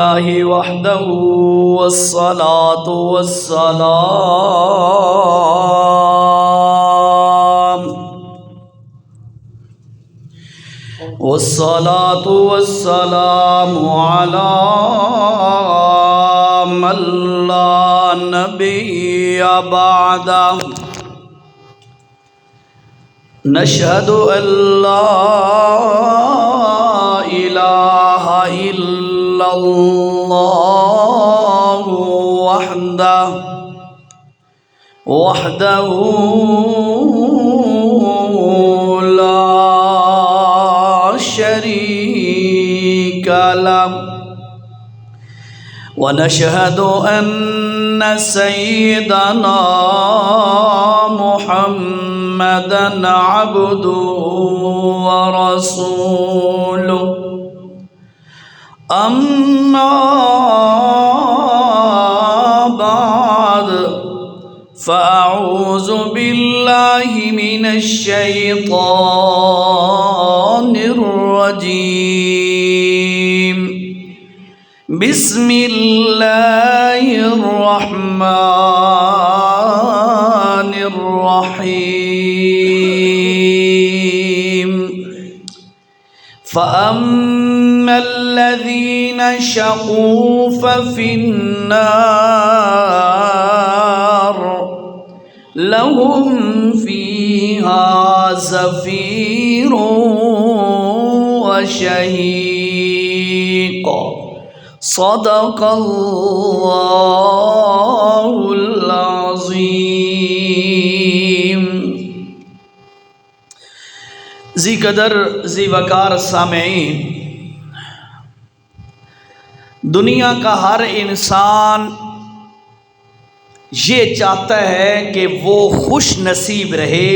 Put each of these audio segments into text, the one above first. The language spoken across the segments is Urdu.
الله وحده والصلاة والسلام على من لا نبي بعده نشهد أن لا إله إلا الله وحده لا شريك له ونشهد أن سيدنا محمدًا عبده ورسوله أما بعد فأعوذ بالله من الشيطان الرجيم بسم الله الرحمن الرحيم فأما الذين شقوا ففي النار لهم فيها زفير وشهيق صدق الله العظيم. ذی قدر ذی وقار سامعین، دنیا کا ہر انسان یہ چاہتا ہے کہ وہ خوش نصیب رہے،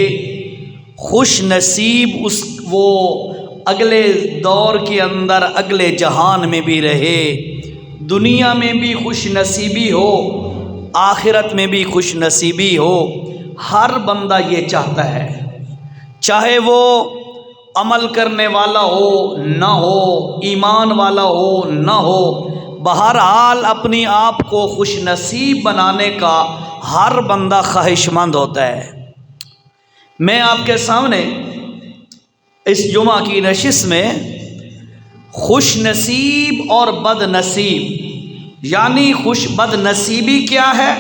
خوش نصیب وہ اگلے دور کے اندر اگلے جہان میں بھی رہے، دنیا میں بھی خوش نصیبی ہو، آخرت میں بھی خوش نصیبی ہو. ہر بندہ یہ چاہتا ہے، چاہے وہ عمل کرنے والا ہو نہ ہو، ایمان والا ہو نہ ہو، بہرحال اپنی آپ کو خوش نصیب بنانے کا ہر بندہ خواہش مند ہوتا ہے. میں آپ کے سامنے اس جمعہ کی نشست میں خوش نصیب اور بد نصیب، یعنی بد نصیبی کیا ہے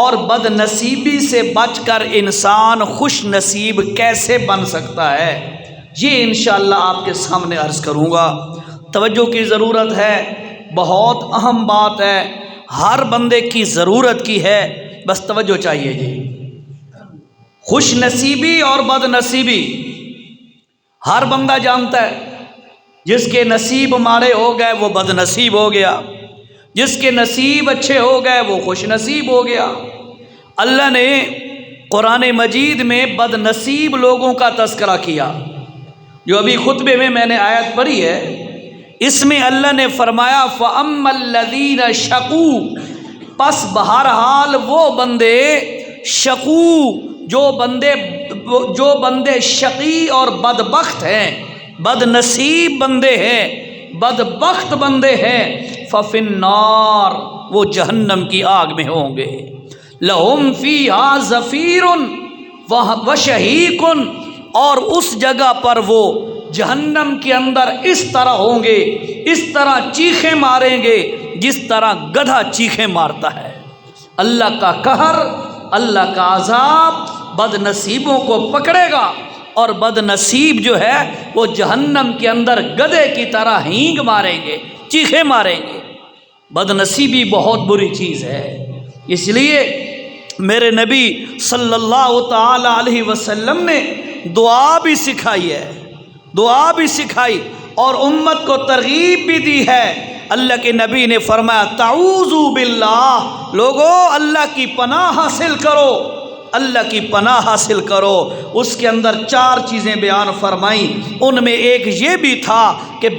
اور بد نصیبی سے بچ کر انسان خوش نصیب کیسے بن سکتا ہے، یہ انشاءاللہ آپ کے سامنے عرض کروں گا. توجہ کی ضرورت ہے، بہت اہم بات ہے، ہر بندے کی ضرورت کی ہے، بس توجہ چاہیے جی. خوش نصیبی اور بد نصیبی ہر بندہ جانتا ہے. جس کے نصیب مارے ہو گئے وہ بد نصیب ہو گیا، جس کے نصیب اچھے ہو گئے وہ خوش نصیب ہو گیا. اللہ نے قرآن مجید میں بد نصیب لوگوں کا تذکرہ کیا، جو ابھی خطبے میں نے آیت پڑھی ہے، اس میں اللہ نے فرمایا فَأَمَّا الَّذِينَ شَقُوا، پس بہرحال وہ بندے شقو، جو بندے شقی اور بدبخت ہیں، بد نصیب بندے ہیں، بدبخت بندے ہیں، فَفِي النَّارِ، وہ جہنم کی آگ میں ہوں گے. لَهُمْ فِيهَا زَفِيرٌ وَشَهِيقٌ، اور اس جگہ پر وہ جہنم کے اندر اس طرح ہوں گے، اس طرح چیخیں ماریں گے جس طرح گدھا چیخیں مارتا ہے. اللہ کا قہر، اللہ کا عذاب بد نصیبوں کو پکڑے گا، اور بد نصیب جو ہے وہ جہنم کے اندر گدھے کی طرح ہینگ ماریں گے، چیخیں ماریں گے. بد نصیبی بہت بری چیز ہے. اس لیے میرے نبی صلی اللہ تعالی علیہ وسلم نے دعا بھی سکھائی ہے، دعا بھی سکھائی اور امت کو ترغیب بھی دی ہے. اللہ کے نبی نے فرمایا تعوذوا باللہ، لوگو اللہ کی پناہ حاصل کرو، اللہ کی پناہ حاصل کرو. اس کے اندر 4 چیزیں بیان فرمائیں، ان میں ایک یہ بھی تھا کہ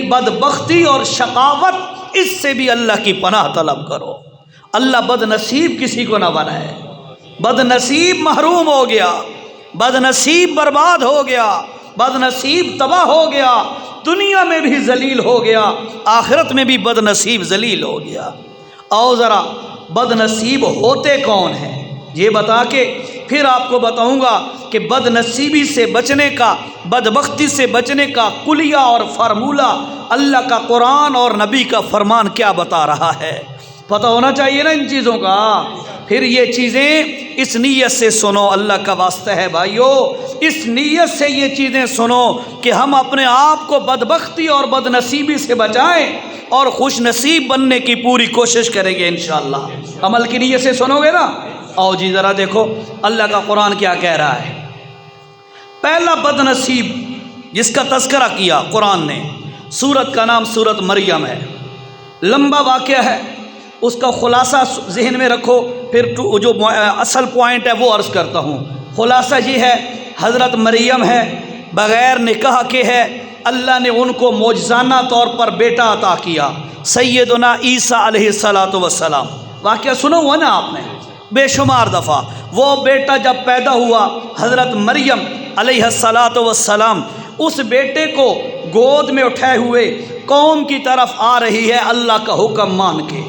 بدبختی اور شقاوت، اس سے بھی اللہ کی پناہ طلب کرو. اللہ بد نصیب کسی کو نہ بنائے. بد نصیب محروم ہو گیا، بد نصیب برباد ہو گیا، بد نصیب تباہ ہو گیا، دنیا میں بھی ذلیل ہو گیا، آخرت میں بھی بد نصیب ذلیل ہو گیا۔ اور ذرا بد نصیب ہوتے کون ہیں یہ بتا کے پھر آپ کو بتاؤں گا کہ بد نصیبی سے بچنے کا، بدبختی سے بچنے کا کلیہ اور فارمولہ اللہ کا قرآن اور نبی کا فرمان کیا بتا رہا ہے۔ پتہ ہونا چاہیے نا ان چیزوں کا۔ پھر یہ چیزیں اس نیت سے سنو، اللہ کا واسطہ ہے بھائیو، اس نیت سے یہ چیزیں سنو کہ ہم اپنے آپ کو بدبختی اور بد نصیبی سے بچائیں اور خوش نصیب بننے کی پوری کوشش کریں گے انشاءاللہ۔ عمل کی نیت سے سنو گے نا۔ آؤ جی ذرا دیکھو اللہ کا قرآن کیا کہہ رہا ہے۔ پہلا بد نصیب جس کا تذکرہ کیا قرآن نے، سورت کا نام سورت مریم ہے، لمبا واقعہ ہے، اس کا خلاصہ ذہن میں رکھو، پھر جو اصل پوائنٹ ہے وہ عرض کرتا ہوں۔ خلاصہ یہ ہے، حضرت مریم ہے، بغیر نکاح کے ہے، اللہ نے ان کو معجزانہ طور پر بیٹا عطا کیا، سیدنا عیسیٰ علیہ السلام۔ واقعہ سنا ہوا نا آپ نے بے شمار دفعہ۔ وہ بیٹا جب پیدا ہوا، حضرت مریم علیہ السلام اس بیٹے کو گود میں اٹھائے ہوئے قوم کی طرف آ رہی ہے، اللہ کا حکم مان کے،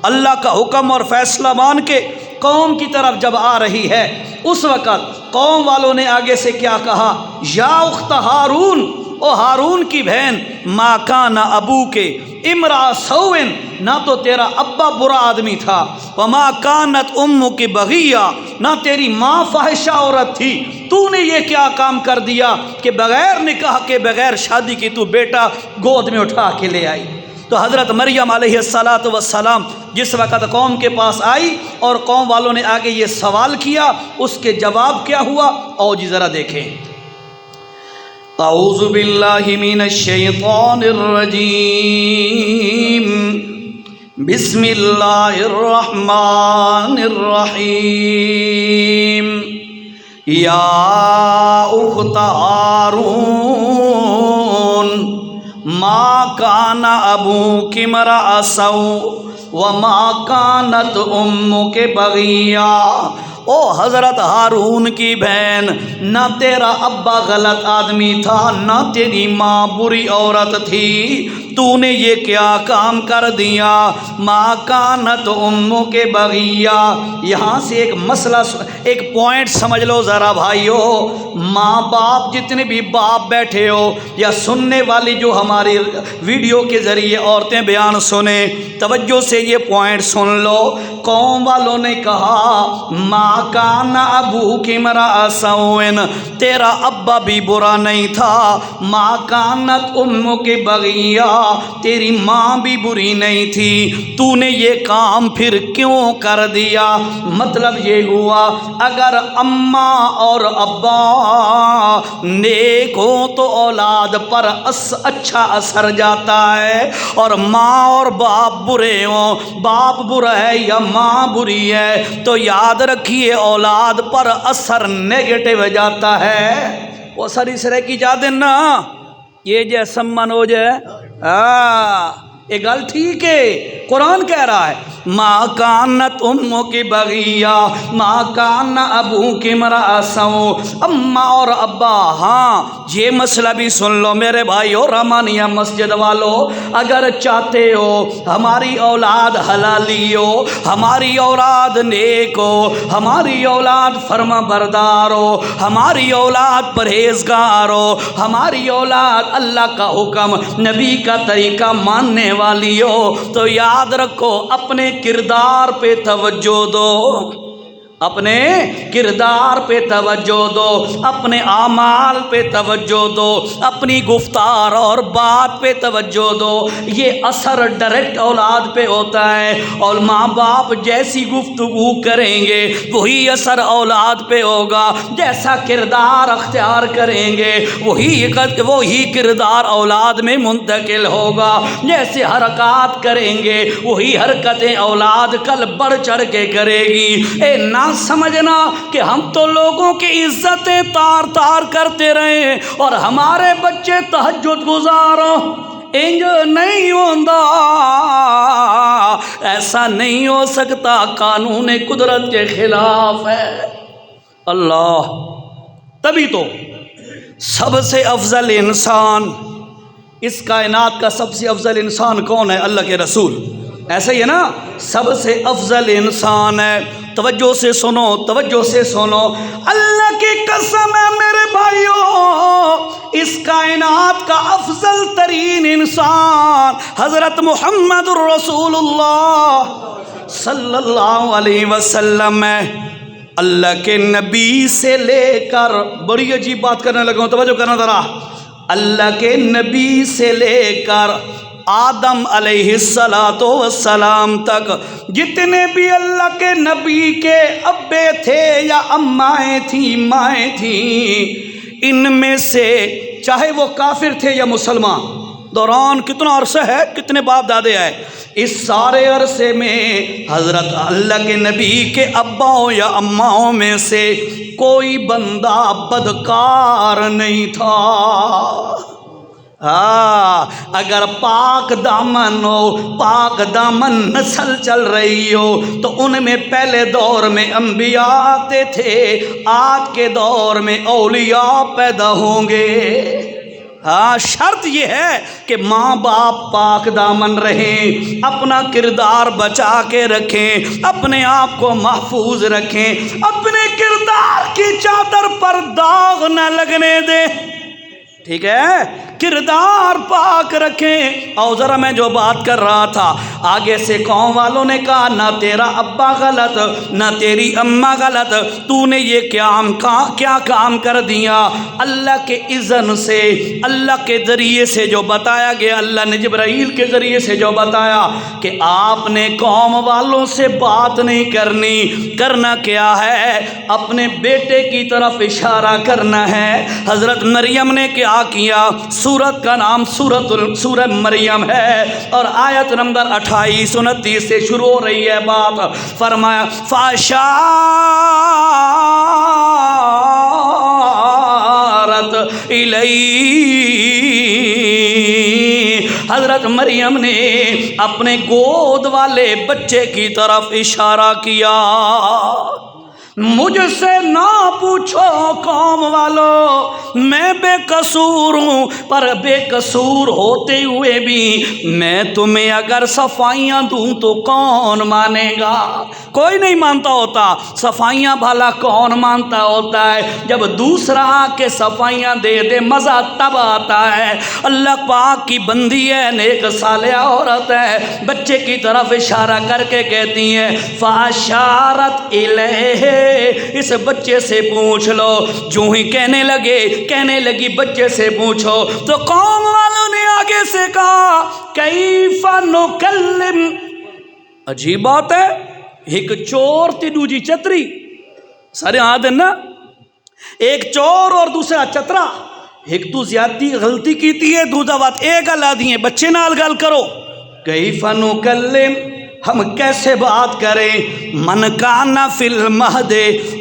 اللہ کا حکم اور فیصلہ مان کے قوم کی طرف جب آ رہی ہے، اس وقت قوم والوں نے آگے سے کیا کہا، یا اخت ہارون، او ہارون کی بہن، ما کان ابو کے امرا سوئن، نہ تو تیرا ابا برا آدمی تھا، وما کانت امک بغیہ، نہ تیری ماں فاحشہ عورت تھی، تو نے یہ کیا کام کر دیا کہ بغیر نکاح کے، بغیر شادی کی تو بیٹا گود میں اٹھا کے لے آئی۔ تو حضرت مریم علیہ السلام جس وقت قوم کے پاس آئی اور قوم والوں نے آگے یہ سوال کیا، اس کے جواب کیا ہوا، آؤ جی ذرا دیکھیں۔ اعوذ باللہ من الشیطان الرجیم، بسم اللہ الرحمن الرحیم، یا اخت ہارون ما کان ابوک امرأ سوء وما کانت امک بغیہ، او حضرت ہارون کی بہن، نہ تیرا ابا غلط آدمی تھا، نہ تیری ماں بری عورت تھی، تو نے یہ کیا کام کر دیا، ما کانت امک بغیہ۔ یہاں سے ایک مسئلہ، ایک پوائنٹ سمجھ لو ذرا بھائیو، ماں باپ جتنے بھی باپ بیٹھے ہو یا سننے والی جو ہماری ویڈیو کے ذریعے عورتیں بیان سنیں، توجہ سے یہ پوائنٹ سن لو۔ قوم والوں نے کہا، ما کان ابوک امرأ سوء، تیرا ابا بھی برا نہیں تھا، ما کانت امک بغیہ، تیری ماں بھی بری نہیں تھی، تو نے یہ کام پھر کیوں کر دیا؟ مطلب یہ ہوا اگر اماں اور ابا نیک ہو تو اولاد پر اچھا اثر جاتا ہے، اور ماں اور باپ برے ہوں، باپ برا ہے یا ماں بری ہے تو یاد رکھیے اولاد پر اثر نیگیٹو جاتا ہے۔ وہ اثر اس طرح کی جا دینا یہ جیسا من ہو جائے، یہ گل ٹھیک ہے، قرآن کہہ رہا ہے ما کانت امک بغیہ ما کان ابوک امرأ سوء، اماں اور ابا، ہاں یہ مسئلہ بھی سن لو میرے بھائیو، رحمانیہ مسجد والو، اگر چاہتے ہو ہماری اولاد حلالی ہو، ہماری اولاد نیک ہو، ہماری اولاد فرما بردار ہو، ہماری اولاد پرہیزگار ہو، ہماری اولاد اللہ کا حکم نبی کا طریقہ ماننے والی ہو، تو یاد رکھو اپنے کردار پہ توجہ دو، اپنے کردار پہ توجہ دو، اپنے اعمال پہ توجہ دو، اپنی گفتار اور بات پہ توجہ دو۔ یہ اثر ڈائریکٹ اولاد پہ ہوتا ہے، اور ماں باپ جیسی گفتگو کریں گے وہی اثر اولاد پہ ہوگا، جیسا کردار اختیار کریں گے وہی کردار اولاد میں منتقل ہوگا، جیسے حرکات کریں گے وہی حرکتیں اولاد کل بڑھ چڑھ کے کرے گی۔ اے نہ سمجھنا کہ ہم تو لوگوں کی عزتیں تار تار کرتے رہے اور ہمارے بچے تہجد گزاروں، انج نہیں ہوتا، ایسا نہیں ہو سکتا، قانون قدرت کے خلاف ہے۔ اللہ، تبھی تو سب سے افضل انسان، اس کائنات کا سب سے افضل انسان کون ہے؟ اللہ کے رسول، ایسا ہی ہے نا، سب سے افضل انسان ہے۔ توجہ سے سنو، توجہ سے سنو، اللہ کی قسم ہے میرے بھائیوں، اس کائنات کا افضل ترین انسان حضرت محمد الرسول اللہ صلی اللہ علیہ وسلم ہے۔ اللہ کے نبی سے لے کر، بڑی عجیب بات کرنے لگا ہوں، توجہ کرنا ذرا، اللہ کے نبی سے لے کر آدم علیہ السلام تک جتنے بھی اللہ کے نبی کے ابے تھے یا امائیں تھیں، مائیں تھیں، ان میں سے چاہے وہ کافر تھے یا مسلمان، دوران کتنا عرصہ ہے، کتنے باپ دادے آئے، اس سارے عرصے میں حضرت اللہ کے نبی کے اباؤں یا اماؤں میں سے کوئی بندہ بدکار نہیں تھا۔ اگر پاک دامن ہو، پاک دامن نسل چل رہی ہو تو ان میں پہلے دور میں انبیاء آتے تھے، آج کے دور میں اولیاء پیدا ہوں گے۔ شرط یہ ہے کہ ماں باپ پاک دامن رہیں، اپنا کردار بچا کے رکھیں، اپنے آپ کو محفوظ رکھیں، اپنے کردار کی چادر پر داغ نہ لگنے دیں، ٹھیک ہے، کردار پاک رکھیں۔ اور ذرا میں جو بات کر رہا تھا، آگے سے قوم والوں نے کہا نہ تیرا ابا غلط نہ تیری اماں غلط، تو نے یہ کیا کام کر دیا؟ اللہ کے اذن سے، اللہ کے ذریعے سے جو بتایا گیا، اللہ نے جبرائیل کے ذریعے سے جو بتایا کہ آپ نے قوم والوں سے بات نہیں کرنی، کرنا کیا ہے؟ اپنے بیٹے کی طرف اشارہ کرنا ہے۔ حضرت مریم نے کیا کیا؟ سورت کا نام سورہ مریم ہے اور آیت نمبر 28 29 سے شروع ہو رہی ہے بات۔ فرمایا فاشارت الی، حضرت مریم نے اپنے گود والے بچے کی طرف اشارہ کیا۔ مجھ سے نہ پوچھو قوم والو، میں بے قصور ہوں، پر بے قصور ہوتے ہوئے بھی میں تمہیں اگر صفائیاں دوں تو کون مانے گا؟ کوئی نہیں مانتا ہوتا، صفائیاں بھلا کون مانتا ہوتا ہے؟ جب دوسرا آ کے صفائیاں دے دے مزہ تب آتا ہے۔ اللہ پاک کی بندی ہے، نیک صالحہ عورت ہے، بچے کی طرف اشارہ کر کے کہتی ہے فاشارت الیہ، اس بچے سے پوچھ لو۔ جو ہی کہنے لگی بچے سے پوچھو، تو قوم والوں نے آگے سے کہا کیف نکلم، عجیب بات ہے، ایک چور تے دوجی چتری، سارے آدھن نا، ایک چور اور دوسرا چترا، ایک تو زیادتی غلطی کیتی ہے، دوسرا بات ایک گل دیئے بچے نال گل کرو۔ کیف نکلم، ہم کیسے بات کریں؟ من کانا فی المہد،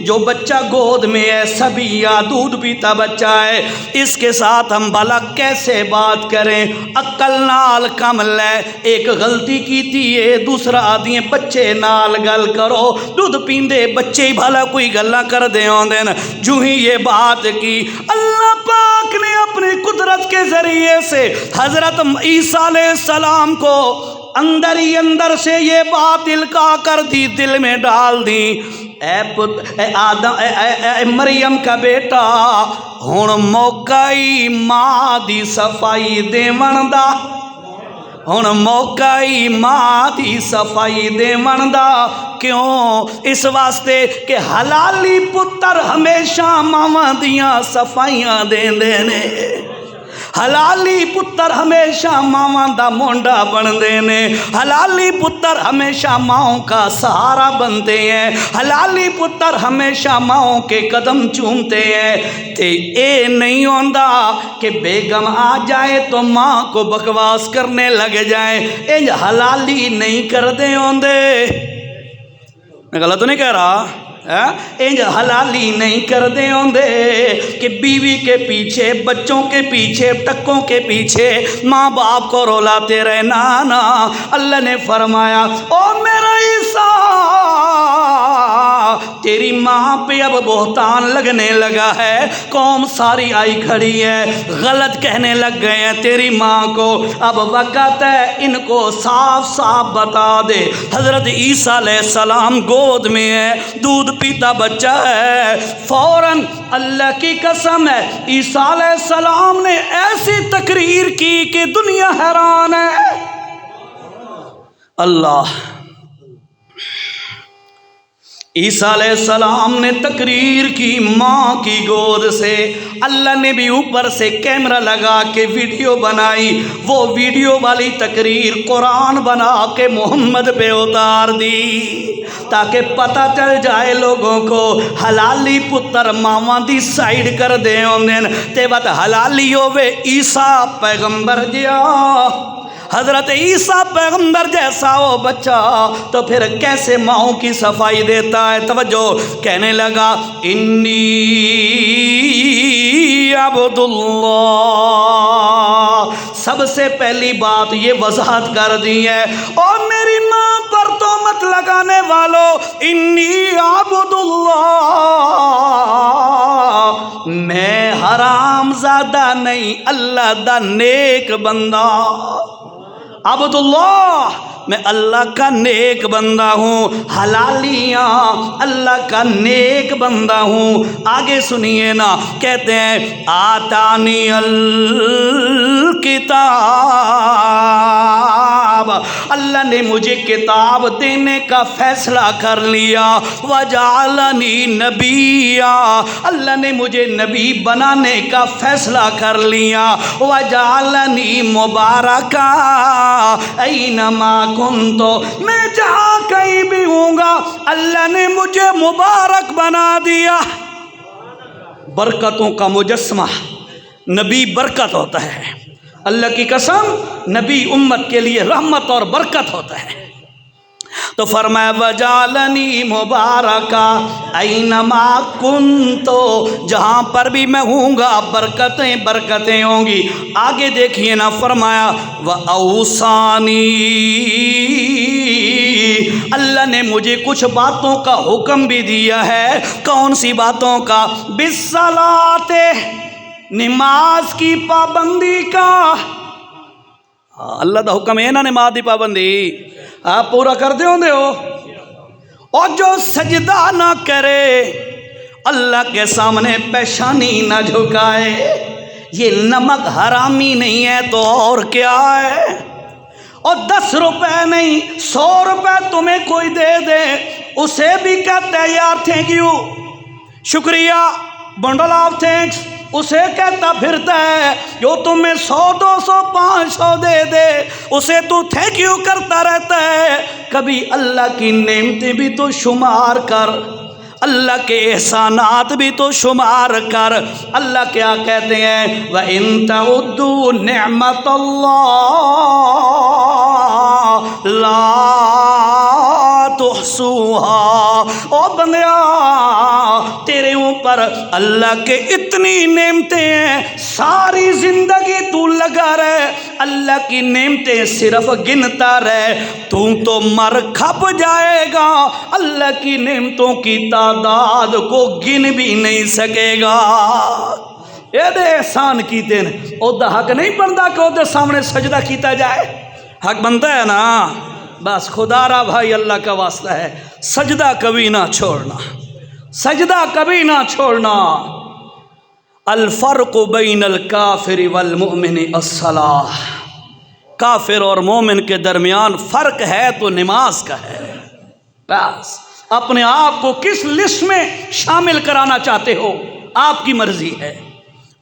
جو بچہ گود میں ہے، سبیہ دودھ پیتا بچہ ہے، اس کے ساتھ ہم بھلا کیسے بات کریں؟ عقل نال کم لے، ایک غلطی کیتی ہے، دوسرا آدھی بچے نال گل کرو، دودھ پیندے بچے ہی بھلا کوئی گلاں کر دے ہوندے نا۔ جو ہی یہ بات کی، اللہ پاک نے اپنی قدرت کے ذریعے سے حضرت عیسیٰ علیہ السلام کو اندر ہی اندر سے یہ بات القا کر دی، دل میں ڈال دی، اے مریم کا بیٹا، ہن موقع ہی ماں دی صفائی دیون دا، ہن موقع ہی ماں دی صفائی دیون دا۔ کیوں؟ اس واسطے کہ حلالی پتر ہمیشہ ماواں دیاں صفائیاں دیندے نے، حلالی پتر ہمیشہ ماواں دا مونڈا بندے نے، حلالی پتر ہمیشہ ماؤں کا سہارا بنتے ہیں، حلالی پتر ہمیشہ ماؤں کے قدم چومتے ہیں۔ تے اے نہیں ہوندا کہ بیگم آ جائے تو ماں کو بکواس کرنے لگ جائیں، انج حلالی نہیں کر دے ہوندے، میں غلط تو نہیں کہہ رہا، انج حلالی نہیں کر دے ہوندے کہ بیوی کے پیچھے، بچوں کے پیچھے، ٹکوں کے پیچھے ماں باپ کو رولاتے رہنا نا۔ اللہ نے فرمایا او میرا عیسیٰ، تیری ماں پہ اب بہتان لگنے لگا ہے، قوم ساری آئی کھڑی ہے، غلط کہنے لگ گئے ہیں تیری ماں کو، اب وقت ہے ان کو صاف صاف بتا دے۔ حضرت عیسیٰ علیہ السلام گود میں ہے، دودھ پیتا بچہ ہے، فوراً اللہ کی قسم ہے عیسیٰ علیہ السلام نے ایسی تقریر کی کہ دنیا حیران ہے۔ اللہ، عیسیٰ علیہ السلام نے تقریر کی ماں کی گود سے، اللہ نے بھی اوپر سے کیمرہ لگا کے ویڈیو بنائی، وہ ویڈیو والی تقریر قرآن بنا کے محمد پہ اتار دی تاکہ پتہ چل جائے لوگوں کو حلالی پتر ماواں دی سائیڈ کر دے ہوندے تے بات حلالی ہوئے عیسیٰ پیغمبر جیا، حضرت عیسیٰ پیغمبر جیسا ہو بچہ تو پھر کیسے ماؤں کی صفائی دیتا ہے؟ توجہ، کہنے لگا انی عبد اللہ، سب سے پہلی بات یہ وضاحت کر دی ہے، اور میری ماں پر تو مت لگانے والوں، انی عبد اللہ، میں حرام زادہ نہیں، اللہ دا نیک بندہ، عبد اللہ، میں اللہ کا نیک بندہ ہوں، حلالیاں اللہ کا نیک بندہ ہوں۔ آگے سنیے نا، کہتے ہیں آتانی الکتاب، اللہ نے مجھے کتاب دینے کا فیصلہ کر لیا، وجعلنی نبیا، اللہ نے مجھے نبی بنانے کا فیصلہ کر لیا، وجعلنی مبارکا اینما کنتو، میں جہاں کہیں بھی ہوں گا اللہ نے مجھے مبارک بنا دیا۔ برکتوں کا مجسمہ نبی برکت ہوتا ہے، اللہ کی قسم نبی امت کے لیے رحمت اور برکت ہوتا ہے۔ تو فرمایا وجعلنی مبارکا اینما کنتو، جہاں پر بھی میں ہوں گا برکتیں برکتیں ہوں گی۔ آگے دیکھیے نا، فرمایا وَأَوْصَانِي، اللہ نے مجھے کچھ باتوں کا حکم بھی دیا ہے۔ کون سی باتوں کا؟ بِالصَّلَاةِ، نماز کی پابندی کا۔ اللہ دا حکم ہے نا نماز دی پابندی، آپ پورا کر دے ہوندے ہو۔ اور جو سجدہ نہ کرے، اللہ کے سامنے پیشانی نہ جھکائے، یہ نمک حرامی نہیں ہے تو اور کیا ہے؟ اور 10 روپے نہیں 100 روپے تمہیں کوئی دے دے، اسے بھی کہتے ہیں یار تھینک یو، شکریہ، بنڈل آف تھینکس، اسے کہتا پھرتا ہے جو تمہیں 100 200 500 دے دے، اسے تو تھینک یو کرتا رہتا ہے۔ کبھی اللہ کی نعمتیں بھی تو شمار کر، اللہ کے احسانات بھی تو شمار کر۔ اللہ کیا کہتے ہیں؟ وَإِن تَعُدُّوا نِعْمَةَ اللَّهِ لَا تُحْصُوهَا، او بندیا تیرے اوپر اللہ کے اتنی نعمتیں ہیں، ساری زندگی تو لگا رہے اللہ کی نعمتیں صرف گنتا رہے، تو مر کھپ جائے گا، اللہ کی نعمتوں کی تعداد کو گن بھی نہیں سکے گا۔ یہ دے احسان کیتے ہیں، او دا حق نہیں بنتا کہ او دے سامنے سجدہ کیتا جائے، حق بنتا ہے نا۔ بس خدا را بھائی اللہ کا واسطہ ہے، سجدہ کبھی نہ چھوڑنا، سجدہ کبھی نہ چھوڑنا۔ الفرق بین الکافر والمؤمن الصلاۃ، کافر اور مومن کے درمیان فرق ہے تو نماز کا ہے۔ بس اپنے آپ کو کس لسٹ میں شامل کرانا چاہتے ہو آپ کی مرضی ہے۔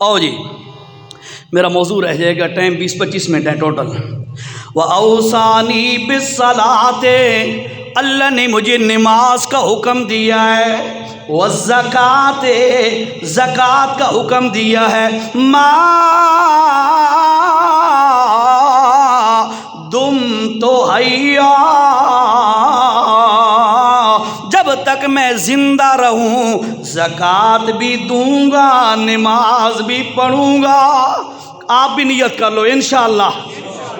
آؤ جی، میرا موضوع رہ جائے گا، ٹائم 20-25 منٹ ہے ٹوٹل۔ وَأَوْصَانِي بِالصَّلَاةِ، اللہ نے مجھے نماز کا حکم دیا ہے، وَالزَّكَاةِ، زکوٰۃ کا حکم دیا ہے، مَا دُمْتُ حَيًّا، جب تک میں زندہ رہوں زکوٰۃ بھی دوں گا، نماز بھی پڑھوں گا۔ آپ بھی نیت کر لو انشاءاللہ،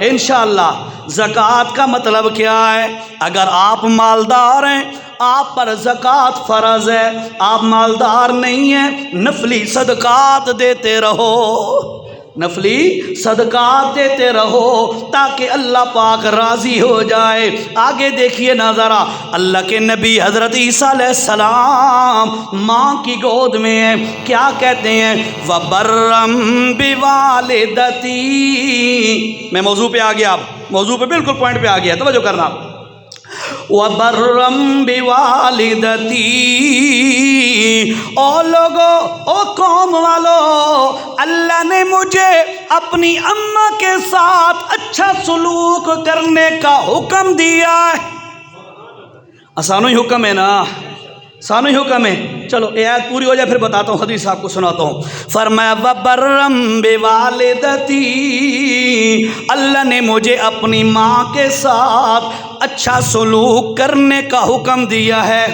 انشاءاللہ۔ زکوٰۃ کا مطلب کیا ہے؟ اگر آپ مالدار ہیں آپ پر زکوٰۃ فرض ہے، آپ مالدار نہیں ہیں، نفلی صدقات دیتے رہو، نفلی صدقات دیتے رہو تاکہ اللہ پاک راضی ہو جائے۔ آگے دیکھیے نا ذرا، اللہ کے نبی حضرت عیسیٰ علیہ السلام ماں کی گود میں ہیں، کیا کہتے ہیں؟ وَبَرًّا بِوَالِدَتِي۔ میں موضوع پہ آ گیا، اب موضوع پہ بالکل پوائنٹ پہ آ گیا، توجہ کرنا۔ وَبَرًّا بِوَالِدَتِي، او لوگو، او قوم والو، اللہ نے مجھے اپنی اماں کے ساتھ اچھا سلوک کرنے کا حکم دیا ہے۔ آسان ہی حکم ہے نا، آسان ہی حکم ہے۔ چلو یہ آیت پوری ہو جائے پھر بتاتا ہوں، حدیث آپ کو سناتا ہوں۔ فرمایا وَبَرًّا بِوَالِدَتِي، اللہ نے مجھے اپنی ماں کے ساتھ اچھا سلوک کرنے کا حکم دیا ہے۔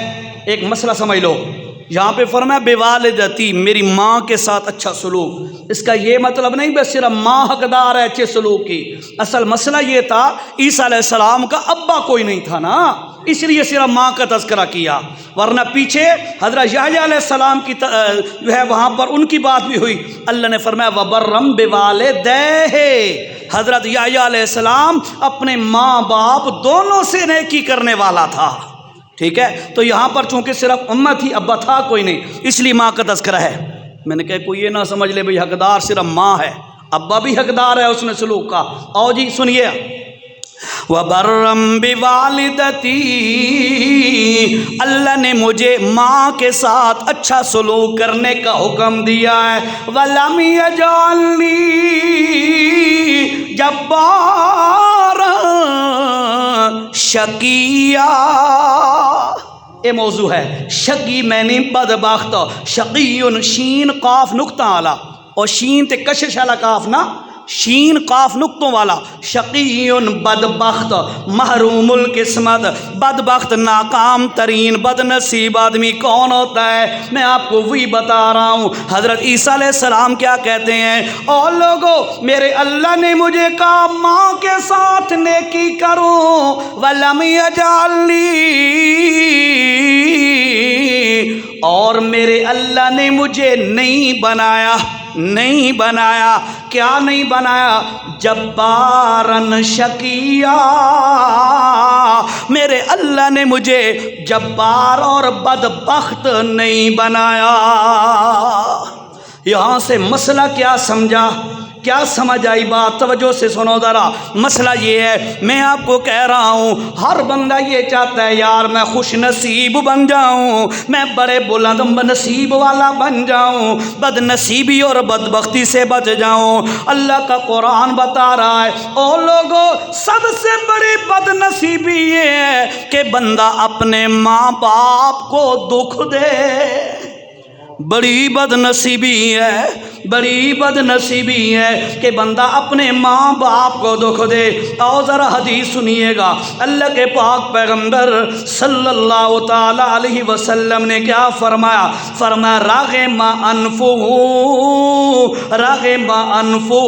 ایک مسئلہ سمجھ لو، یہاں پہ فرمایا بِوَالِدَتِی، میری ماں کے ساتھ اچھا سلوک، اس کا یہ مطلب نہیں بس صرف ماں حقدار ہے اچھے سلوک کی، اصل مسئلہ یہ تھا عیسیٰ علیہ السلام کا ابا کوئی نہیں تھا نا، اس لیے صرف ماں کا تذکرہ کیا، ورنہ پیچھے حضرت یحییٰ علیہ السلام کی جو ہے وہاں پر ان کی بات بھی ہوئی۔ اللہ نے فرمایا وَبَرًّا بِوَالِدَیْهِ، حضرت یحییٰ علیہ السلام اپنے ماں باپ دونوں سے نیکی کرنے والا تھا، ٹھیک ہے؟ تو یہاں پر چونکہ صرف اماں تھی، ابا تھا کوئی نہیں، اس لیے ماں کا تذکرہ ہے۔ میں نے کہا کوئی یہ نہ سمجھ لے بھئی حقدار صرف ماں ہے، ابا بھی حقدار ہے اس میں سلوک کا۔ آؤ جی سنیے، وَبَرًّا بِوَالِدَتِی، اللہ نے مجھے ماں کے ساتھ اچھا سلوک کرنے کا حکم دیا ہے۔ وَلَمْ يَجْعَلْنِی جَبَّارًا شَقِیًّا، یہ موضوع ہے، شقی میں نے بدبخت، شقی شین قاف نقطہ والا، اور شین تے کشش والا کاف نا، شین قاف نقطوں والا، شقی بدبخت، محروم القسمت، بدبخت ناکام ترین بد نصیب آدمی کون ہوتا ہے؟ میں آپ کو وہی بتا رہا ہوں۔ حضرت عیسیٰ علیہ السلام کیا کہتے ہیں؟ او لوگو، میرے اللہ نے مجھے کہا ماں کے ساتھ نیکی کروں، وَلَمْ يَجْعَلْنِی، اور میرے اللہ نے مجھے نہیں بنایا، نہیں بنایا، کیا نہیں بنایا؟ جباراً شقیّا، میرے اللہ نے مجھے جبار اور بدبخت نہیں بنایا۔ یہاں سے مسئلہ کیا سمجھا؟ کیا سمجھ آئی بات؟ توجہ سے سنو ذرا، مسئلہ یہ ہے، میں آپ کو کہہ رہا ہوں ہر بندہ یہ چاہتا ہے یار میں خوش نصیب بن جاؤں، میں بڑے بلند نصیب والا بن جاؤں، بد نصیبی اور بدبختی سے بچ جاؤں۔ اللہ کا قرآن بتا رہا ہے او لوگو، سب سے بڑی بد نصیبی یہ ہے کہ بندہ اپنے ماں باپ کو دکھ دے، بڑی بد نصیبی ہے، بڑی بد نصیبی ہے کہ بندہ اپنے ماں باپ کو دکھ دے۔ آؤ ذرا حدیث سنیے گا، اللہ کے پاک پیغمبر صلی اللہ تعالی علیہ وسلم نے کیا فرمایا؟ فرمایا رغم انفہ، رغم انفہ،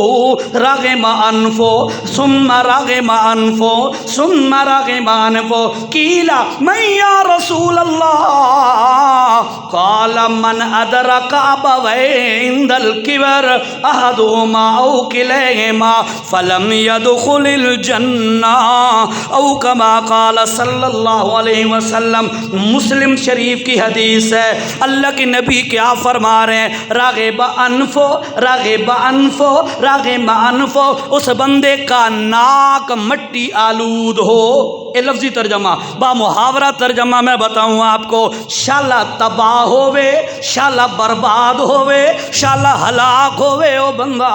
رغم انفہ، ثم رغم انفہ، ثم رغم انفہ، قیل من یا رسول اللہ، قال من ادرک ابویہ عند الکبر احدہما او کلیہما فلم يدخل الجنہ او کما قال صلی اللہ علیہ وسلم۔ مسلم شریف کی حدیث ہے، اللہ کے نبی کیا فرما رہے ہیں؟ راغب انفو، راغب انفو، راغب انفو، اس بندے کا ناک مٹی آلود ہو۔ یہ لفظی ترجمہ، با محاورہ ترجمہ میں بتاؤں آپ کو، شالا تباہ ہوئے، شالا برباد ہوئے، شالا ہلاک ہوئے او بندہ۔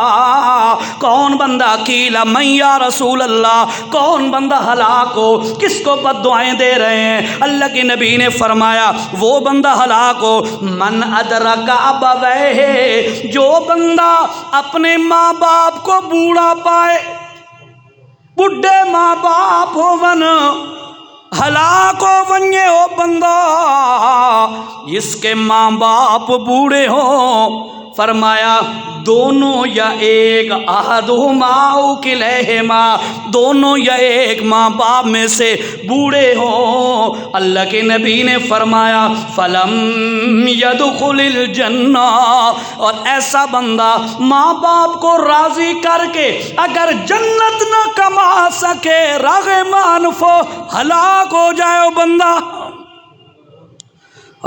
کون بندہ؟ کیلا من یا رسول اللہ، کون بندہ ہلاک ہو؟ کس کو بد دعائیں دے رہے ہیں؟ اللہ کے نبی نے فرمایا وہ بندہ ہلاک ہو من ادرک ابویہ، جو بندہ اپنے ماں باپ کو بوڑھا پائے، بڈھے ماں باپ ہو ون، ہلاک ہو ونجے ہو بندہ جس کے ماں باپ بوڑھے ہوں، فرمایا دونوں یا ایک، احدہما او کلیہما، دونوں یا ایک ماں باپ میں سے بوڑھے ہوں۔ اللہ کے نبی نے فرمایا فلم یدخل الجنہ، اور ایسا بندہ ماں باپ کو راضی کر کے اگر جنت نہ کما سکے، رغم انفہ، ہلاک ہو جائے وہ بندہ۔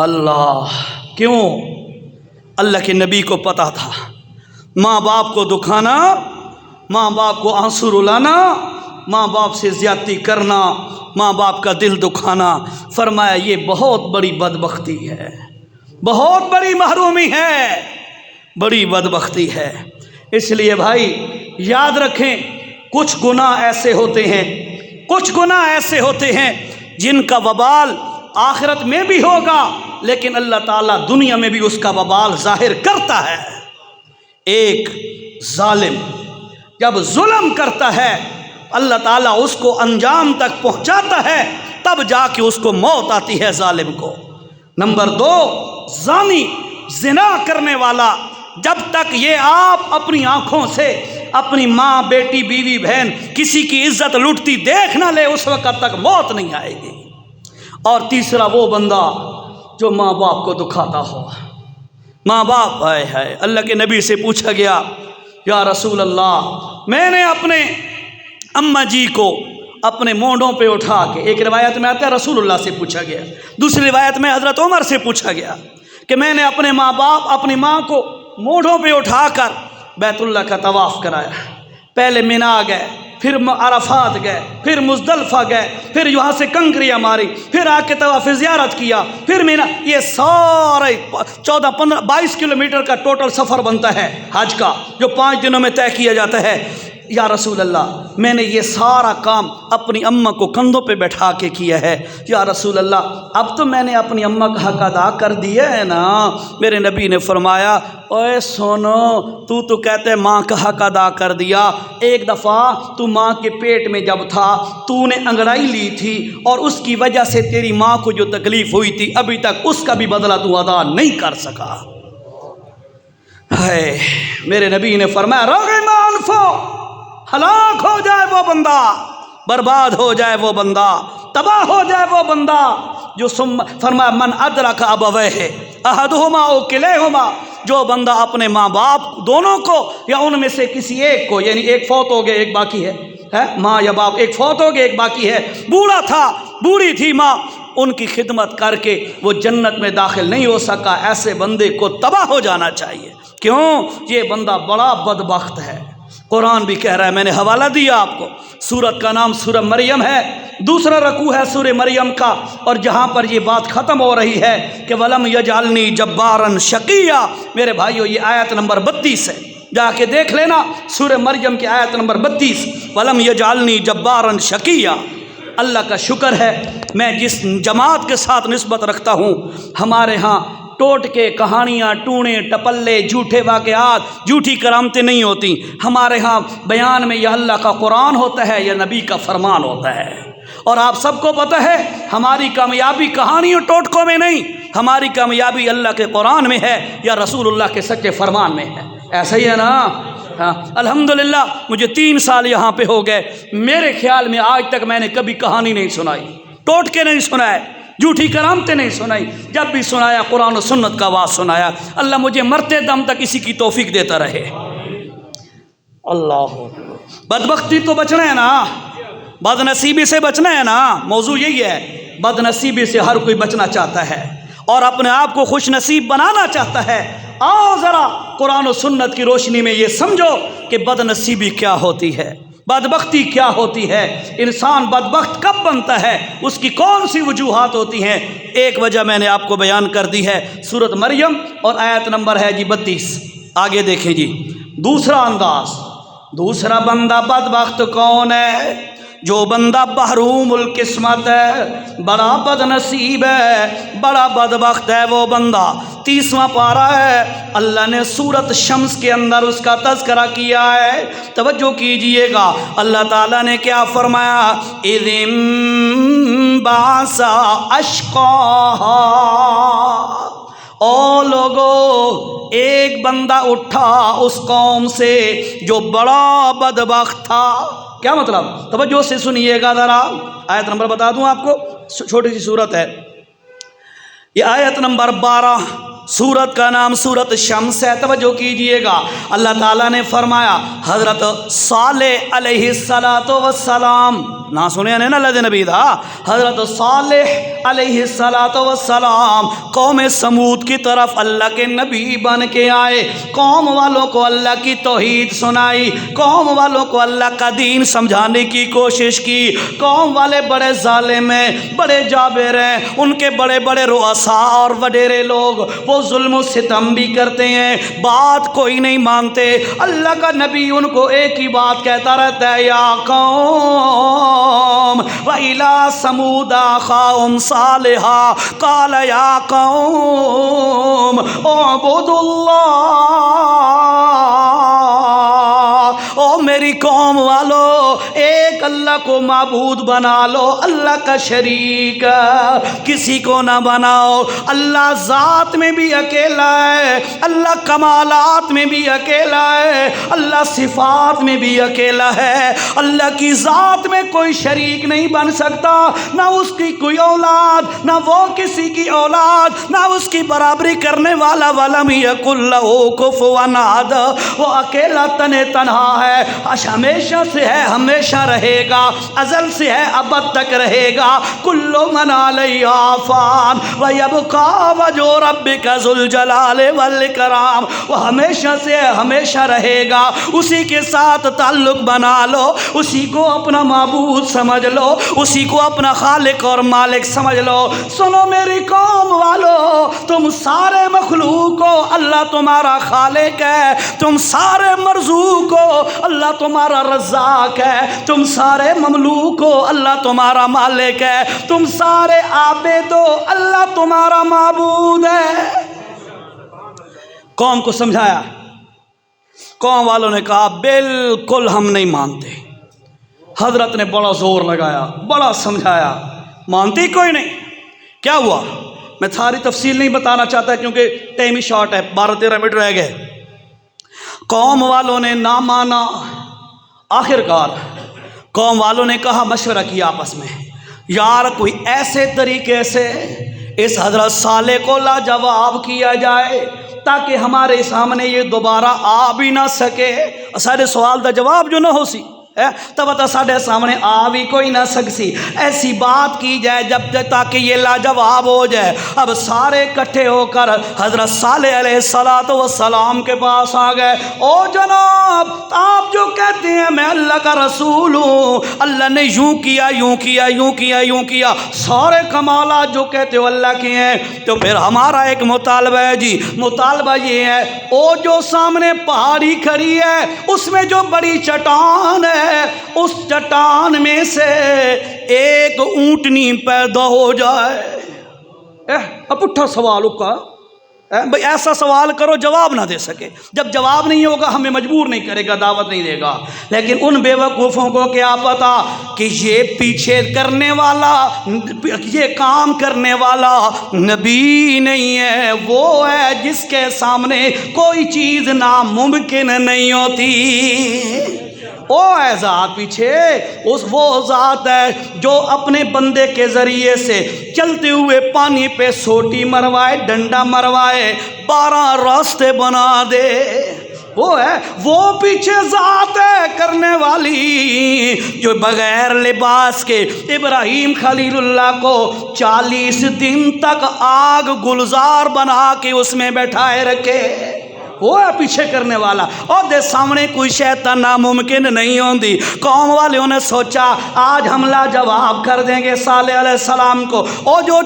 اللہ، کیوں؟ اللہ کے نبی کو پتا تھا ماں باپ کو دکھانا، ماں باپ کو آنسو رلانا، ماں باپ سے زیادتی کرنا، ماں باپ کا دل دکھانا، فرمایا یہ بہت بڑی بدبختی ہے، بہت بڑی محرومی ہے، بڑی بدبختی ہے۔ اس لیے بھائی یاد رکھیں، کچھ گناہ ایسے ہوتے ہیں، کچھ گناہ ایسے ہوتے ہیں جن کا وبال آخرت میں بھی ہوگا، لیکن اللہ تعالیٰ دنیا میں بھی اس کا وبال ظاہر کرتا ہے۔ ایک ظالم جب ظلم کرتا ہے اللہ تعالیٰ اس کو انجام تک پہنچاتا ہے، تب جا کے اس کو موت آتی ہے ظالم کو۔ نمبر دو، زانی، زنا کرنے والا، جب تک یہ آپ اپنی آنکھوں سے اپنی ماں، بیٹی، بیوی، بہن کسی کی عزت لوٹتی دیکھ نہ لے، اس وقت تک موت نہیں آئے گی۔ اور تیسرا وہ بندہ جو ماں باپ کو دکھاتا ہو، ماں باپ، ہائے ہائے، اللہ کے نبی سے پوچھا گیا یا رسول اللہ، میں نے اپنے اماں جی کو اپنے مونڈوں پہ اٹھا کے، ایک روایت میں آتا ہے رسول اللہ سے پوچھا گیا، دوسری روایت میں حضرت عمر سے پوچھا گیا کہ میں نے اپنے ماں باپ، اپنی ماں کو مونڈوں پہ اٹھا کر بیت اللہ کا طواف کرایا، پہلے مینا گئے، پھر عرفات گئے، پھر مزدلفہ گئے، پھر یہاں سے کنکریاں ماری، پھر آ کے طواف زیارت کیا، پھر مینا، یہ سارے 14-15-22 کلومیٹر کا ٹوٹل سفر بنتا ہے حج کا، جو 5 دنوں میں طے کیا جاتا ہے۔ یا رسول اللہ، میں نے یہ سارا کام اپنی اماں کو کندھوں پہ بیٹھا کے کیا ہے۔ یا رسول اللہ، اب تو میں نے اپنی اماں کا حق ادا کر دیا ہے نا؟ میرے نبی نے فرمایا اوے سونو، تو کہتے ہیں ماں کا حق ادا کر دیا، ایک دفعہ تو ماں کے پیٹ میں جب تھا تو نے انگڑائی لی تھی، اور اس کی وجہ سے تیری ماں کو جو تکلیف ہوئی تھی ابھی تک اس کا بھی بدلہ تو ادا نہیں کر سکا۔ ہے میرے نبی نے فرمایا رغم انفہ، ہلاک ہو جائے وہ بندہ، برباد ہو جائے وہ بندہ، تباہ ہو جائے وہ بندہ جو فرمایا من ادرک ابویہ احدہما او کلیہما، جو بندہ اپنے ماں باپ دونوں کو یا ان میں سے کسی ایک کو، یعنی ایک فوت ہو گئے ایک باقی ہے، ماں یا باپ ایک فوت ہو گئے ایک باقی ہے، بوڑھا تھا، بوڑھی تھی ماں، ان کی خدمت کر کے وہ جنت میں داخل نہیں ہو سکا، ایسے بندے کو تباہ ہو جانا چاہیے۔ کیوں؟ یہ بندہ بڑا بدبخت ہے۔ قرآن بھی کہہ رہا ہے، میں نے حوالہ دیا آپ کو، سورت کا نام سورہ مریم ہے، دوسرا رکوع ہے سورہ مریم کا، اور جہاں پر یہ بات ختم ہو رہی ہے کہ وَلَمْ يَجْعَلْنِي جَبَّارًا شَقِيًّا، میرے بھائیو یہ آیت نمبر 32 ہے، جا کے دیکھ لینا سورہ مریم کی آیت نمبر 32، وَلَمْ يَجْعَلْنِي جَبَّارًا شَقِيًّا۔ اللہ کا شکر ہے، میں جس جماعت کے ساتھ نسبت رکھتا ہوں، ہمارے ہاں ٹوٹ کے کہانیاں، ٹونے ٹپلے، جھوٹے واقعات، جھوٹی کرامتیں نہیں ہوتی، ہمارے ہاں بیان میں یا اللہ کا قرآن ہوتا ہے یا نبی کا فرمان ہوتا ہے۔ اور آپ سب کو پتہ ہے ہماری کامیابی کہانیوں ٹوٹکوں میں نہیں، ہماری کامیابی اللہ کے قرآن میں ہے یا رسول اللہ کے سچے فرمان میں ہے، ایسا ہی ہے نا؟ ہاں الحمدللہ، مجھے 3 سال یہاں پہ ہو گئے، میرے خیال میں آج تک میں نے کبھی کہانی نہیں سنائی، ٹوٹ کے نہیں سنائے، جھوٹی کرامتیں نہیں سنائی، جب بھی سنایا قرآن و سنت کا آواز سنایا۔ اللہ مجھے مرتے دم تک اسی کی توفیق دیتا رہے۔ اللہ، بدبختی تو بچنا ہے نا، بد نصیبی سے بچنا ہے نا، موضوع یہی ہے، بد نصیبی سے ہر کوئی بچنا چاہتا ہے اور اپنے آپ کو خوش نصیب بنانا چاہتا ہے۔ آؤ ذرا قرآن و سنت کی روشنی میں یہ سمجھو کہ بد نصیبی کیا ہوتی ہے، بدبختی کیا ہوتی ہے، انسان بدبخت کب بنتا ہے، اس کی کون سی وجوہات ہوتی ہیں۔ ایک وجہ میں نے آپ کو بیان کر دی ہے، سورۃ مریم اور آیت نمبر ہے جی 32، آگے دیکھیں جی۔ دوسرا انداز، دوسرا بندہ بدبخت کون ہے؟ جو بندہ محروم القسمت ہے، بڑا بد نصیب ہے، بڑا بدبخت ہے وہ بندہ۔ 30واں پارہ ہے، اللہ نے سورۃ شمس کے اندر اس کا تذکرہ کیا ہے، توجہ کیجئے گا، اللہ تعالیٰ نے کیا فرمایا؟ اِذِ انبعث اشقاہا، او لوگو ایک بندہ اٹھا اس قوم سے جو بڑا بدبخت تھا. کیا مطلب؟ توجہ سے سنیے گا ذرا. آیت نمبر بتا دوں آپ کو، چھوٹی سی صورت ہے یہ، آیت نمبر 12. سورت کا نام سورت شمس ہے. توجہ کیجئے گا. اللہ تعالیٰ نے فرمایا حضرت صالح علیہ السلام، نہ سنے نا اللہ نبی دا، حضرت صالح علیہ السلام قوم سمود کی طرف اللہ کے نبی بن کے آئے. قوم والوں کو اللہ کی توحید سنائی، قوم والوں کو اللہ کا دین سمجھانے کی کوشش کی. قوم والے بڑے ظالم ہیں، بڑے جابر ہیں، ان کے بڑے بڑے رؤساء اور وڈیرے لوگ وہ ظلم و ستم بھی کرتے ہیں، بات کوئی نہیں مانتے. اللہ کا نبی ان کو ایک ہی بات کہتا رہتا ہے، یا قوم وَإِلَىٰ ثَمُودَ أَخَاهُمْ صَالِحًا قَالَ يَا قَوْمِ اعْبُدُوا اللَّهَ. او میری قوم والو، ایک اللہ کو معبود بنا لو، اللہ کا شریک کسی کو نہ بناؤ. اللہ ذات میں بھی اکیلا ہے، اللہ کمالات میں بھی اکیلا ہے، اللہ صفات میں بھی اکیلا ہے. اللہ کی ذات میں کوئی شریک نہیں بن سکتا، نہ اس کی کوئی اولاد، نہ وہ کسی کی اولاد، نہ اس کی برابری کرنے والا. وَلَمْ يَكُن لَّهُ كُفُوًا أَحَدٌ، وہ اکیلا تنہا ہے، ہمیشہ سے ہے، ہمیشہ رہے گا، ازل سے ہے، ابد تک رہے گا. کل من علیہا فان ویبقی وجہ ربک ذو الجلال والاکرام. وہ ہمیشہ سے ہے، ہمیشہ رہے گا. اسی کے ساتھ تعلق بنا لو، اسی کو اپنا معبود سمجھ لو، اسی کو اپنا خالق اور مالک سمجھ لو. سنو میری قوم والو، تم سارے مخلوق ہو، اللہ تمہارا خالق ہے. تم سارے مرزوق ہو، اللہ تمہارا رزاق ہے. تم سارے مملوک ہو، اللہ تمہارا مالک ہے. تم سارے عابد ہو، اللہ تمہارا معبود ہے. قوم کو سمجھایا. قوم والوں نے کہا بالکل ہم نہیں مانتے. حضرت نے بڑا زور لگایا، بڑا سمجھایا، مانتی کوئی نہیں. کیا ہوا؟ میں ساری تفصیل نہیں بتانا چاہتا کیونکہ ٹائم ہی شارٹ ہے، 12-13 منٹ رہ گئے. قوم والوں نے نہ مانا. آخر کار قوم والوں نے کہا، مشورہ کیا آپس میں، یار کوئی ایسے طریقے سے اس حضرت صالح کو لاجواب کیا جائے تاکہ ہمارے سامنے یہ دوبارہ آ بھی نہ سکے. سارے سوال دا جواب جو نہ ہو سی تب ساڑھے سامنے آ بھی کوئی نہ سکسی. ایسی بات کی جائے جب تاکہ یہ لاجواب ہو جائے. اب سارے اکٹھے ہو کر حضرت صالح علیہ السلام کے پاس آ گئے. او جناب، آپ جو کہتے ہیں میں اللہ کا رسول ہوں، اللہ نے یوں کیا، یوں کیا، یوں کیا، یوں کیا، سارے کمالات جو کہتے ہو اللہ کے ہیں، تو پھر ہمارا ایک مطالبہ ہے. جی مطالبہ یہ ہے، او جو سامنے پہاڑی کھڑی ہے اس میں جو بڑی چٹان ہے، اس چٹان میں سے ایک اونٹنی پیدا ہو جائے. پٹھا سوال کا بھئی ایسا سوال کرو جواب نہ دے سکے. جب جواب نہیں ہوگا ہمیں مجبور نہیں کرے گا، دعوت نہیں دے گا. لیکن ان بے وقوفوں کو کیا پتا کہ یہ پیچھے کرنے والا، یہ کام کرنے والا نبی نہیں ہے، وہ ہے جس کے سامنے کوئی چیز ناممکن نہیں ہوتی. او ہے ذات پیچھے، وہ ذات ہے جو اپنے بندے کے ذریعے سے چلتے ہوئے پانی پہ سوٹی مروائے، ڈنڈا مروائے، 12 راستے بنا دے. وہ ہے، وہ پیچھے ذات ہے کرنے والی جو بغیر لباس کے ابراہیم خلیل اللہ کو 40 دن تک آگ گلزار بنا کے اس میں بیٹھائے رکھے. وہ ہے پیچھے کرنے والا. اور دے سامنے کوئی شیطان ناممکن نہیں ہوندی. قوم والوں نے سوچا آج حملہ جواب کر دیں گے صالح علیہ السلام کو. اور جو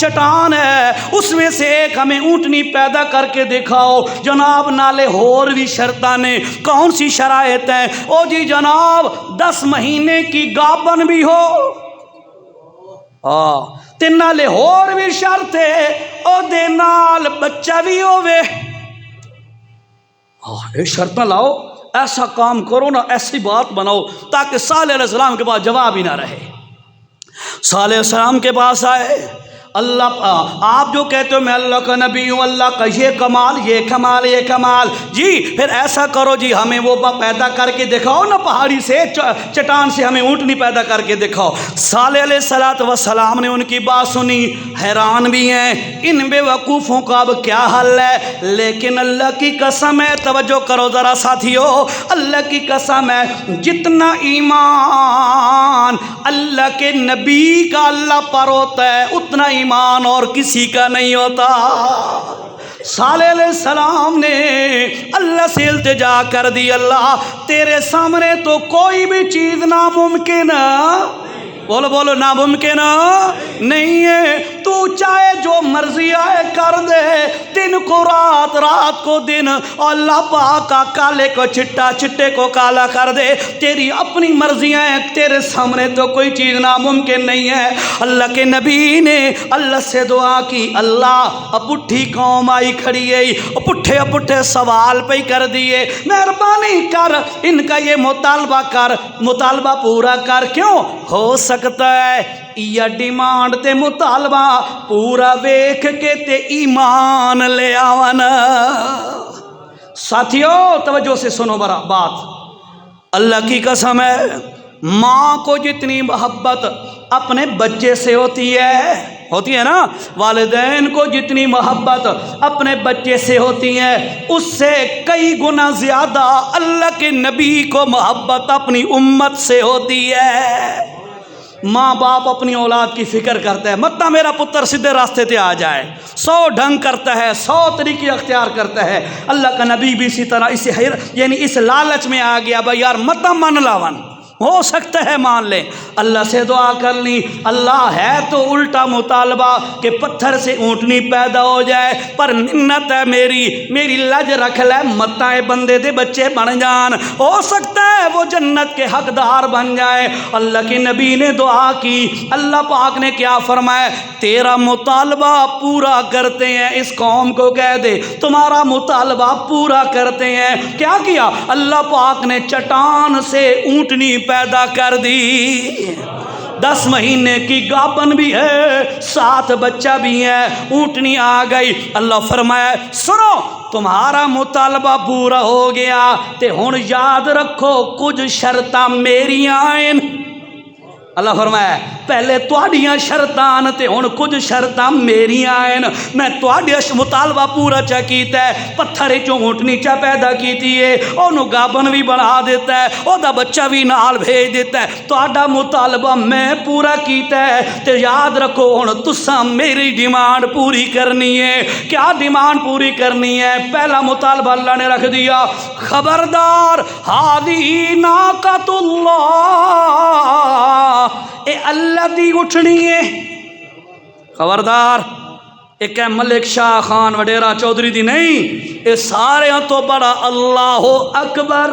چٹان ہے اس میں سے ایک ہمیں اونٹنی پیدا کر کے دکھاؤ. جناب نالے اور بھی شرطانے. کون سی شرائط ہیں؟ او جی جناب 10 مہینے کی گابن بھی ہو، تین نالے اور بھی شرط ہے، او دے نال بچہ بھی ہووے. یہ شرط نہ لاؤ، ایسا کام کرو نا، ایسی بات بناؤ تاکہ صالح علیہ السلام کے پاس جواب ہی نہ رہے. صالح علیہ السلام کے پاس آئے. اللہ آپ جو کہتے ہو میں اللہ کا نبی ہوں، اللہ کا یہ کمال یہ کمال یہ کمال، جی پھر ایسا کرو جی ہمیں وہ پیدا کر کے دکھاؤ نا، پہاڑی سے چٹان سے ہمیں اونٹنی پیدا کر کے دکھاؤ۔ صالح علیہ السلام نے ان کی بات سنی، حیران بھی ہیں ان بے وقوفوں کا اب کیا حل ہے، لیکن اللہ کی قسم ہے، توجہ کرو ذرا ساتھیو، اللہ کی قسم ہے جتنا ایمان اللہ کے نبی کا اللہ پر ہوتا ہے اتنا ایمان اور کسی کا نہیں ہوتا۔ صالح علیہ السلام نے اللہ سے التجا کر دی، اللہ تیرے سامنے تو کوئی بھی چیز ناممکن، بولو بولو ناممکن نہیں ہے، تو چاہے جو مرضی آئے کر دے، دن کو رات رات کو دن، اللہ پاک کا کالے کو چٹا چٹے کو کالا کر دے، تیری اپنی مرضیاں ہیں، تیرے سامنے تو کوئی چیز ناممکن نہیں ہے۔ اللہ کے نبی نے اللہ سے دعا کی، اللہ پٹھی قوم آئی کھڑی ہے، پٹھے پٹھے سوال پہ کر دیے، مہربانی کر ان کا یہ مطالبہ کر، مطالبہ پورا کر، کیوں ہو سکتا ہے یا ڈیمانڈ تے مطالبہ پورا ویکھ کے تے ایمان لے آون۔ ساتھیو توجہ سے سنو برا بات، اللہ کی قسم ہے ماں کو جتنی محبت اپنے بچے سے ہوتی ہے نا، والدین کو جتنی محبت اپنے بچے سے ہوتی ہے اس سے کئی گنا زیادہ اللہ کے نبی کو محبت اپنی امت سے ہوتی ہے۔ ماں باپ اپنی اولاد کی فکر کرتا ہے، مت میرا پتر سیدھے راستے تے آ جائے، 100 ڈھنگ کرتا ہے، 100 طریقے اختیار کرتا ہے۔ اللہ کا نبی بھی اسی طرح اس لالچ میں آ گیا، بھائی یار مت من لاون، ہو سکتا ہے مان لیں، اللہ سے دعا کر لی، اللہ ہے تو الٹا مطالبہ کہ پتھر سے اونٹنی پیدا ہو جائے، پر منت ہے میری لج رکھ لے، متائے بندے دے بچے بن جان، ہو سکتا ہے وہ جنت کے حقدار بن جائے۔ اللہ کے نبی نے دعا کی، اللہ پاک نے کیا فرمایا، تیرا مطالبہ پورا کرتے ہیں، اس قوم کو کہہ دے تمہارا مطالبہ پورا کرتے ہیں۔ کیا کیا؟ اللہ پاک نے چٹان سے اونٹنی پیدا کر دی، 10 مہینے کی گابن بھی ہے، 7 بچہ بھی ہے، اونٹنی آ گئی۔ اللہ فرمایا سنو تمہارا مطالبہ پورا ہو گیا تے ہن یاد رکھو کچھ شرطاں میریاں ہیں۔ اللہ فرمایا پہلے تواڈیاں شرطاں تے ہن کچھ شرطاں میریاں ہیں، میں تواڈا مطالبہ پورا چا کیتا ہے، پتھر چوں اونٹنی چا پیدا کیتی ہے، اونوں گابن بھی بنا دیتا ہے، اودا بچہ بھی نال بھیج دیتا ہے، تواڈا مطالبہ میں پورا کیتا ہے تے یاد رکھو ہن تساں میری ڈیمانڈ پوری کرنی ہے۔ کیا ڈیمانڈ پوری کرنی ہے؟ پہلا مطالبہ اللہ نے رکھ دیا، خبردار ہادی ناقۃ اللہ، اے اللہ دی اٹھنی ہے، خبردار ایک ہے ملک شاہ خان وڈیرا چودھری دی نہیں، اے سارے تو بڑا اللہ اکبر،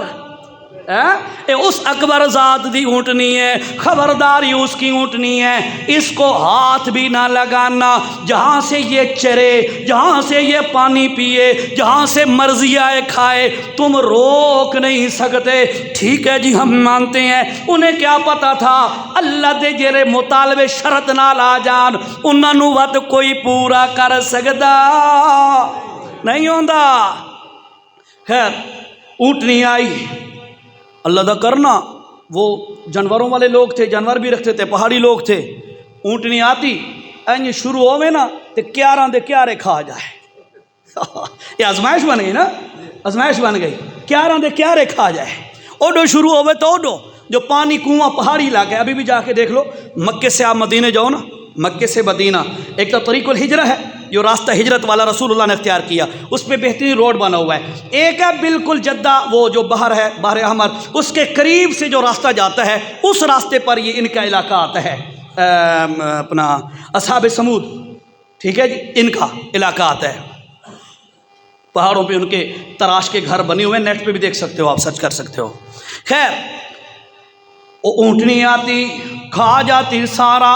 اے اس اکبر ذات دی اونٹنی ہے، خبرداری اس کی اونٹنی ہے، اس کو ہاتھ بھی نہ لگانا، جہاں سے یہ چرے، جہاں سے یہ پانی پیے، جہاں سے مرضی آئے کھائے، تم روک نہیں سکتے۔ ٹھیک ہے جی ہم مانتے ہیں، انہیں کیا پتا تھا اللہ دے جڑے مطالبے شرط نال آ جان انہاں نوں ود کوئی پورا کر سکدا نہیں ہوندا۔ خیر اونٹنی آئی، اللہ دا کرنا، وہ جانوروں والے لوگ تھے، جانور بھی رکھتے تھے، پہاڑی لوگ تھے، اونٹنی آتی این شروع ہوئے نا تو کیاراں دے کیارے کھا جائے، یہ آزمائش بن گئی نا، آزمائش بن گئی، کیاراں دے کیارے کھا جائے، اوڈو شروع ہوئے تو اوڈو جو پانی کنواں پہاڑی علاقہ ہے، ابھی بھی جا کے دیکھ لو، مکے سے آپ مدینے جاؤ نا، مکے سے مدینہ ایک تو طریق الہجرہ ہے جو راستہ ہجرت والا رسول اللہ نے اختیار کیا، اس پہ بہترین روڈ بنا ہوا ہے، ایک ہے بالکل جدہ وہ جو بحر ہے، بحر احمر، اس کے قریب سے جو راستہ جاتا ہے اس راستے پر یہ ان کا علاقہ آتا ہے، اپنا اصحاب سمود، ٹھیک ہے جی، ان کا علاقہ آتا ہے، پہاڑوں پہ ان کے تراش کے گھر بنے ہوئے ہیں، نیٹ پہ بھی دیکھ سکتے ہو آپ، سرچ کر سکتے ہو۔ خیر وہ اونٹنی آتی کھا جاتی سارا،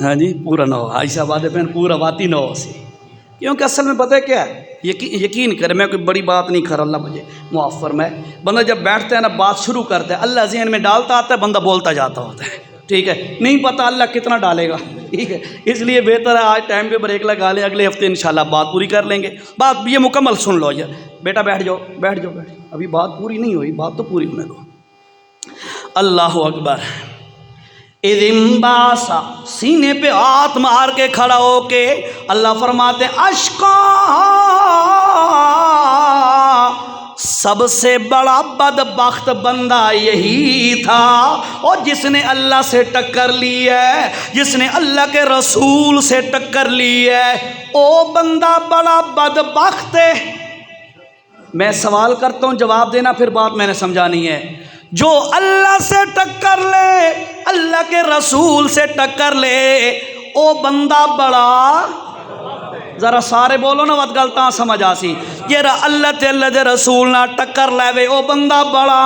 ہاں جی پورا نہ ہو عائشہ آباد پہ پورا باتی نہ ہو سی، کیونکہ اصل میں پتہ ہے کیا ہے، یقین کرے میں کوئی بڑی بات نہیں کر رہا، اللہ مجھے معاف فرمائے، بندہ جب بیٹھتا ہے نا بات شروع کرتا ہے اللہ ذہن میں ڈالتا آتا ہے، بندہ بولتا جاتا ہوتا ہے، ٹھیک ہے، نہیں پتہ اللہ کتنا ڈالے گا، ٹھیک ہے، اس لیے بہتر ہے آج ٹائم پہ بریک لگا لیں، اگلے ہفتے انشاءاللہ بات پوری کر لیں گے، بات یہ مکمل سن لو یہ بیٹا، بیٹھ جاؤ بیٹھ جاؤ بیٹھ جاؤ، ابھی بات پوری نہیں ہوئی، بات تو پوری ہونے دو۔ اللہ اکبر۔ ادمباسا سینے پہ ہاتھ مار کے کھڑا ہو کے اللہ فرماتے ہیں اشقا، سب سے بڑا بدبخت بندہ یہی تھا، اور جس نے اللہ سے ٹکر لی ہے، جس نے اللہ کے رسول سے ٹکر لی ہے، او بندہ بڑا بدبخت ہے۔ میں سوال کرتا ہوں جواب دینا، پھر بات میں نے سمجھانی ہے۔ جو اللہ سے ٹکر لے، اللہ کے رسول سے ٹکر لے، او بندہ بڑا، ذرا سارے بولو نا وقت گلتا سمجھ آسی، یہ اللہ تے اللہ دے رسول نہ ٹکر لے وے، او بندہ بڑا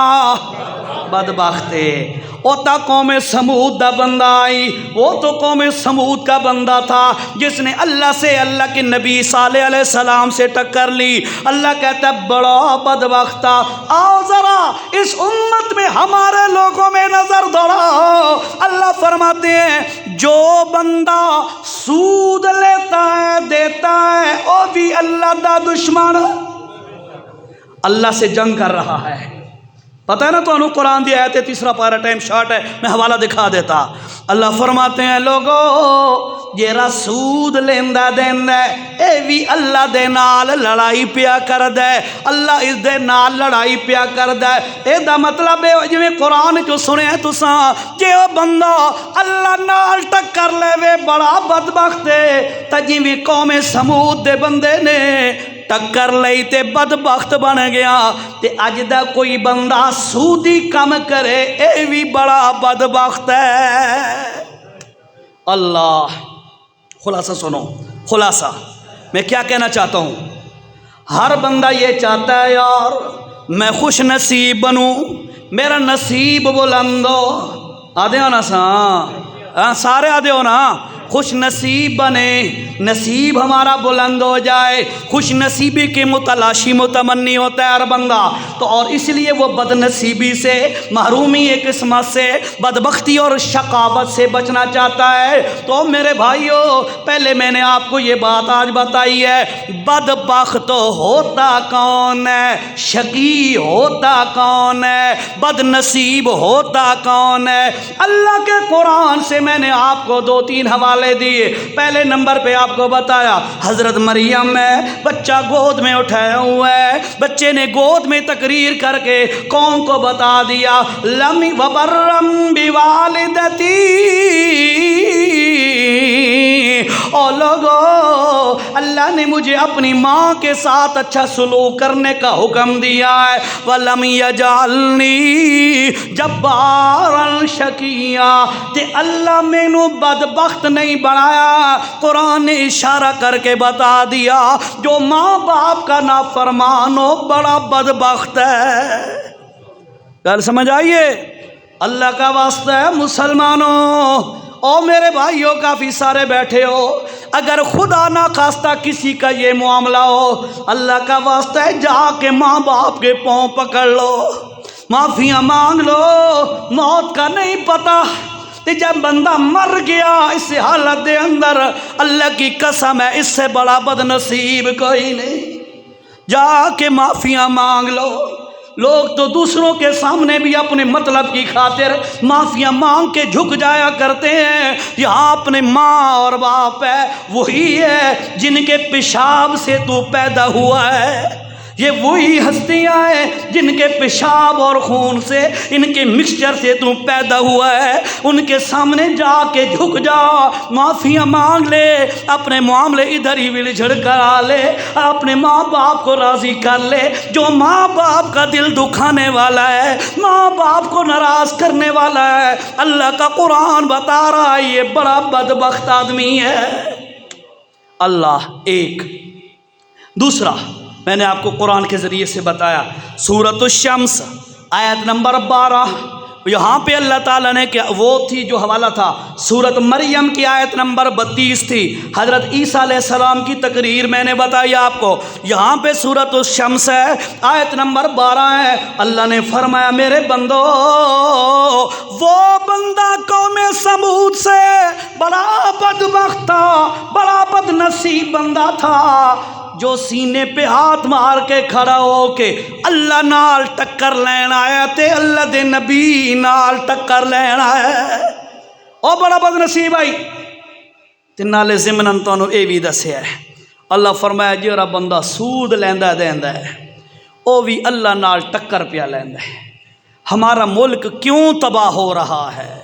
بدبخت ہے۔ او تا قوم سمود دا بندہ آئی، وہ تو قوم سمود کا بندہ تھا جس نے اللہ سے، اللہ کے نبی صالح علیہ السلام سے ٹکر لی، اللہ کہتا ہے بڑا بدبخت تھا۔ آؤ ذرا اس امت میں ہمارے لوگوں میں نظر دوڑاؤ، اللہ فرماتے ہیں جو بندہ سود لیتا ہے دیتا ہے، او بھی اللہ دا دشمن، اللہ سے جنگ کر رہا ہے۔ پتہ ہے نا تو انہوں قرآن دی آیت ہے، تیسرا پارہ ٹائم شارٹ ہے، میں حوالہ دکھا دیتا۔ اللہ فرماتے ہیں لوگو جیرا سود لیندہ دیندہ ہے، اے بھی اللہ دے نال لڑائی پیا کر دے، اللہ اس دے نال لڑائی پیا کر دے۔ اے دا مطلب ہے جو میں قرآن جو سنے ہیں تو ساں جے او بندہ اللہ نال ٹکر لے وے بڑا بدبخت ہے، تجی بھی قوم سمود دے بندے نے ٹکر لئی تے بدبخت بن گیا، تے اج دا کوئی بندہ سودی کم کرے اے بھی بڑا بدبخت ہے۔ اللہ خلاصہ سنو، خلاصہ میں کیا کہنا چاہتا ہوں، ہر بندہ یہ چاہتا ہے یار میں خوش نصیب بنوں، میرا نصیب بلند ہو، آدھے ہو نا سارے آدھے ہو نا، خوش نصیب بنے، نصیب ہمارا بلند ہو جائے، خوش نصیبی کے متلاشی متمنی ہوتا ہے ہر بندہ، تو اور اس لیے وہ بد نصیبی سے، محرومی ایک قسمت سے، بدبختی اور شقاوت سے بچنا چاہتا ہے۔ تو میرے بھائیو پہلے میں نے آپ کو یہ بات آج بتائی ہے، بدبخت ہوتا کون ہے، شقی ہوتا کون ہے، بد نصیب ہوتا کون ہے۔ اللہ کے قرآن سے میں نے آپ کو 2-3 حوالے دیے۔ پہلے نمبر پہ آپ کو بتایا حضرت مریم ہے، بچہ گود میں اٹھایا ہوا ہے، بچے نے گود میں تقریر کر کے قوم کو بتا دیا لم وبرم بوالدتی، او لوگو اللہ نے مجھے اپنی ماں کے ساتھ اچھا سلوک کرنے کا حکم دیا ہے، وَلَمْ يَجْعَلْنِي جَبَّارًا شَقِيًّا، تے اللہ میں نو بدبخت نہیں بنایا۔ قرآن نے اشارہ کر کے بتا دیا جو ماں باپ کا نافرمان ہو بڑا بدبخت ہے۔ گل سمجھ آئیے؟ اللہ کا واسطہ ہے مسلمانوں، او میرے بھائیوں کافی سارے بیٹھے ہو، اگر خدا نہ خواستہ کسی کا یہ معاملہ ہو، اللہ کا واسطہ ہے جا کے ماں باپ کے پاؤں پکڑ لو، معافیاں مانگ لو، موت کا نہیں پتہ، جب بندہ مر گیا اس حالت دے اندر اللہ کی قسم ہے اس سے بڑا بد نصیب کوئی نہیں، جا کے معافیاں مانگ لو۔ لوگ تو دوسروں کے سامنے بھی اپنے مطلب کی خاطر معافیاں مانگ کے جھک جایا کرتے ہیں، یہاں اپنے ماں اور باپ ہے، وہی ہے جن کے پیشاب سے تو پیدا ہوا ہے، یہ وہی ہستیاں ہیں جن کے پیشاب اور خون سے، ان کے مکسچر سے تو پیدا ہوا ہے، ان کے سامنے جا کے جھک جا، معافیاں مانگ لے، اپنے معاملے ادھر ہی ولجھڑ کر آ لے، اپنے ماں باپ کو راضی کر لے۔ جو ماں باپ کا دل دکھانے والا ہے، ماں باپ کو ناراض کرنے والا ہے، اللہ کا قرآن بتا رہا ہے یہ بڑا بدبخت آدمی ہے۔ اللہ ایک۔ دوسرا میں نے آپ کو قرآن کے ذریعے سے بتایا، سورۃ الشمس آیت نمبر 12، یہاں پہ اللہ تعالیٰ نے کیا وہ تھی جو حوالہ تھا سورت مریم کی آیت نمبر 32 تھی، حضرت عیسیٰ علیہ السلام کی تقریر میں نے بتائی آپ کو۔ یہاں پہ سورت الشمس ہے، آیت نمبر 12 ہے، اللہ نے فرمایا میرے بندو وہ بندہ قوم سمود سے بڑا بدبخت تھا، بڑا بد نصیب بندہ تھا جو سینے پہ ہاتھ مار کے کھڑا ہو کے اللہ نال ٹکر لین آیا تے اللہ دے نبی نال ٹکر لین آیا، او بڑا بد نصیب آئی تے نالے ضمناً تانوں اے بھی دسیا ہے، اللہ فرمایا جیڑا بندہ سود لیندا دیندا ہے او بھی اللہ نال ٹکر پیا لیندا ہے۔ ہمارا ملک کیوں تباہ ہو رہا ہے؟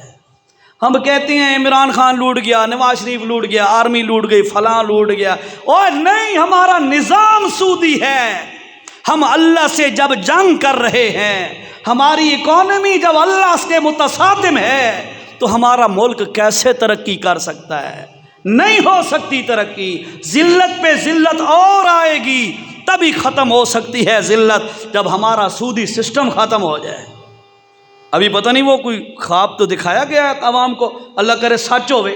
ہم کہتے ہیں عمران خان لوٹ گیا، نواز شریف لوٹ گیا، آرمی لوٹ گئی، فلاں لوٹ گیا، اور نہیں، ہمارا نظام سودی ہے۔ ہم اللہ سے جب جنگ کر رہے ہیں، ہماری اکانومی جب اللہ سے متصادم ہے تو ہمارا ملک کیسے ترقی کر سکتا ہے؟ نہیں ہو سکتی ترقی، ذلت پہ ذلت اور آئے گی، تبھی ختم ہو سکتی ہے ذلت جب ہمارا سودی سسٹم ختم ہو جائے۔ ابھی پتہ نہیں وہ کوئی خواب تو دکھایا گیا ہے عوام کو، اللہ کرے سچ ہوئے،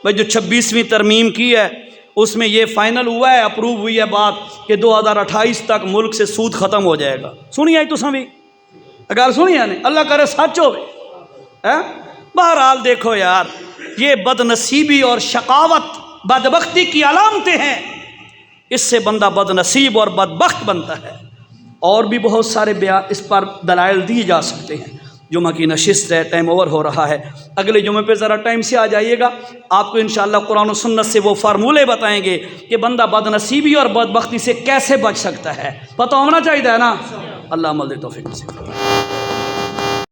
بھائی جو 26ویں ترمیم کی ہے اس میں یہ فائنل ہوا ہے، اپروو ہوئی ہے بات کہ 2028 تک ملک سے سود ختم ہو جائے گا۔ سنی آئی تو سبھی اگر سنی ہے نہیں، اللہ کرے سچ ہوئے۔ بہرحال دیکھو یار، یہ بد نصیبی اور شقاوت بدبختی کی علامتیں ہیں، اس سے بندہ بد نصیب اور بدبخت بنتا ہے۔ اور بھی بہت سارے بیان اس پر دلائل دیے جا سکتے ہیں۔ جمعہ کی نشست ہے، ٹائم اوور ہو رہا ہے، اگلے جمعے پہ ذرا ٹائم سے آ جائیے گا، آپ کو انشاءاللہ قرآن و سنت سے وہ فارمولے بتائیں گے کہ بندہ بد نصیبی اور بدبختی سے کیسے بچ سکتا ہے، پتہ ہونا چاہیے نا۔ اللہ عمل دے توفیق سے۔